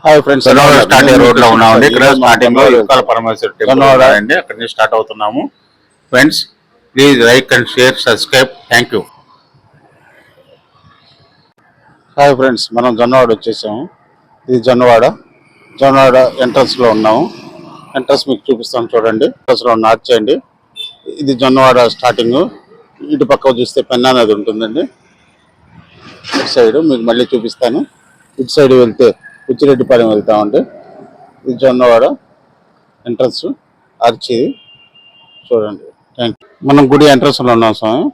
Hi friends, starting road లో ఉన్నామండి. ఇక్కడ స్టార్టింగ్ లో యువకాల పరమేశ్వర టెంపుల్ అండి. అక్కడి నుంచి స్టార్ట్ అవుతున్నాము. Friends please like and share, subscribe. Thank you. Hi friends, మనం జొన్నవాడ వచ్చేసాము. ఇది జొన్నవాడ ఎంట్రన్స్ లో ఉన్నాము. ఎంట్రన్స్ మీకు చూపిస్తాను చూడండి. ఎంట్రన్స్ లో నార్త్ చేయండి. ఇది జొన్నవాడ స్టార్టింగ్. ఇటు పక్క చూస్తే పెన్నా నది ఉంటుందండి. ఇటు సైడ్ మీకు మళ్ళీ చూపిస్తాను. ఇటు సైడ్ వెళ్తే ఉచ్చిరెడ్డిపాలెం వెళ్తామండి. ఇది జొన్నవాడ ఎంట్రన్స్ ఆర్చి చూడండి. Thank you. మనం గుడి ఎంట్రన్స్ లో ఉన్నాం స్వామి.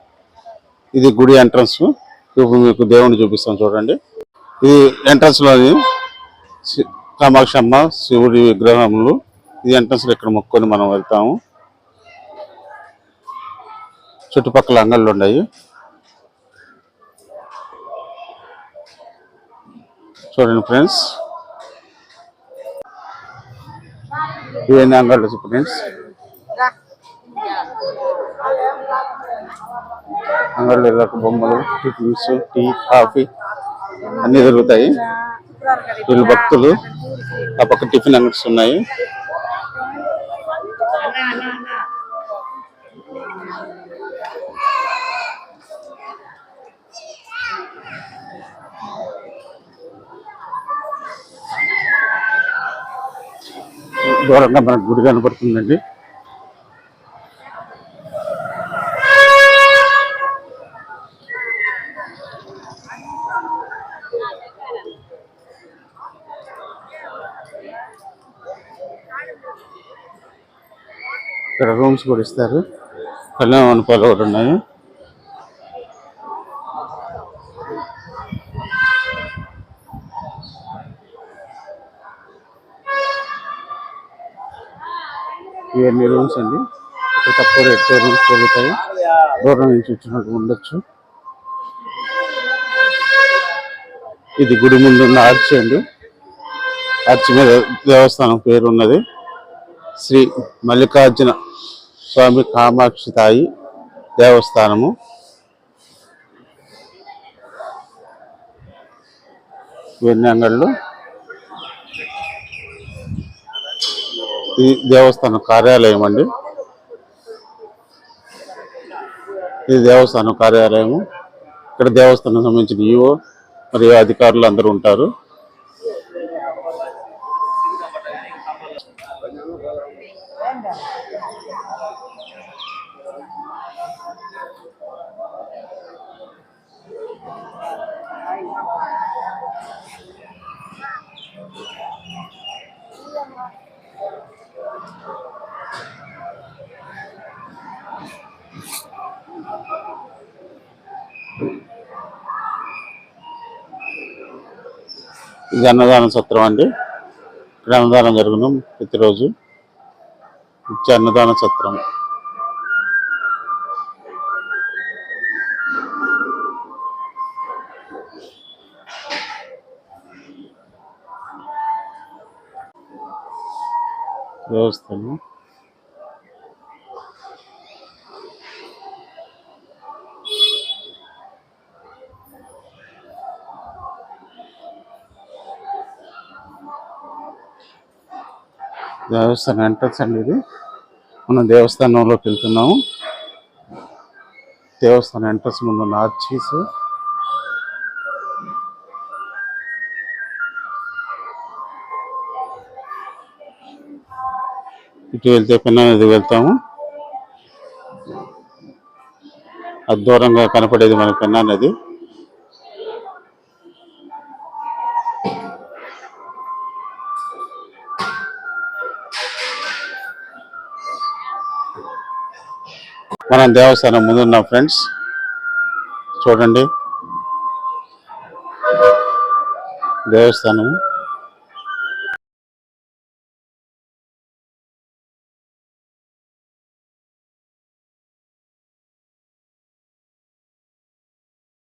ఇది గుడి ఎంట్రన్స్. మీకు దేవుణ్ణి చూపిస్తాం చూడండి. ఇది ఎంట్రన్స్ లోని కామాక్షమ్మ శివుడి విగ్రహములు. ఇది ఎంట్రన్స్ లో ఇక్కడ మొక్కుకొని మనం వెళ్తాము. చుట్టుపక్కల అంగళ్ళు ఉన్నాయి చూడండి ఫ్రెండ్స్. ఇవన్నీ అంగళ్ళు ఫ్రెండ్స్. అంగళ్ళు ఇళ్ళకు బొమ్మలు, టిఫిన్స్, టీ, కాఫీ అన్నీ దొరుకుతాయి. వీళ్ళు భక్తులు. ఆ పక్క టిఫిన్ అంగడ్స్ ఉన్నాయి. దూరంగా మనకు గుడి కనపడుతుందండి. ఇక్కడ రూమ్స్ కూడా ఇస్తారు. కళ్యాణ మండపాలు కూడా ఉన్నాయి. ఇవన్నీ రూమ్స్ అండి. ఇక్కడ తక్కువ రేట్ రూమ్స్ దొరుకుతాయి. దూరం నుంచి వచ్చినట్టు ఉండొచ్చు. ఇది గుడి ముందు ఉన్న ఆర్చి అండి. ఆర్చి మీద దేవస్థానం పేరు ఉన్నది. శ్రీ మల్లికార్జున స్వామి కామాక్షి తాయి దేవస్థానము. ఇవన్నీ అంగళ్ళు. ఇది దేవస్థానం కార్యాలయం అండి. ఇది దేవస్థానం కార్యాలయము. ఇక్కడ దేవస్థానం సంబంధించిన ఈవో మరియు అధికారులు అందరూ ఉంటారు. ఇది అన్నదాన సత్రం అండి. ఇక్కడ అన్నదానం జరుగును ప్రతిరోజు. ఇచ్చే అన్నదాన సత్రం. దేవస్థానం దేవస్థానం ఎంట్రన్స్ అండి. ఇది మనం దేవస్థానంలోకి వెళ్తున్నాము. దేవస్థానం ఎంట్రన్స్ ముందు ఉన్న ఆర్చీస్. ఇటు వెళ్తే పెన్నా నది వెళ్తాము. అది దూరంగా కనపడేది మనకు పెన్నా నది. మనం దేవస్థానం ముందున్నాం ఫ్రెండ్స్. చూడండి దేవస్థానం.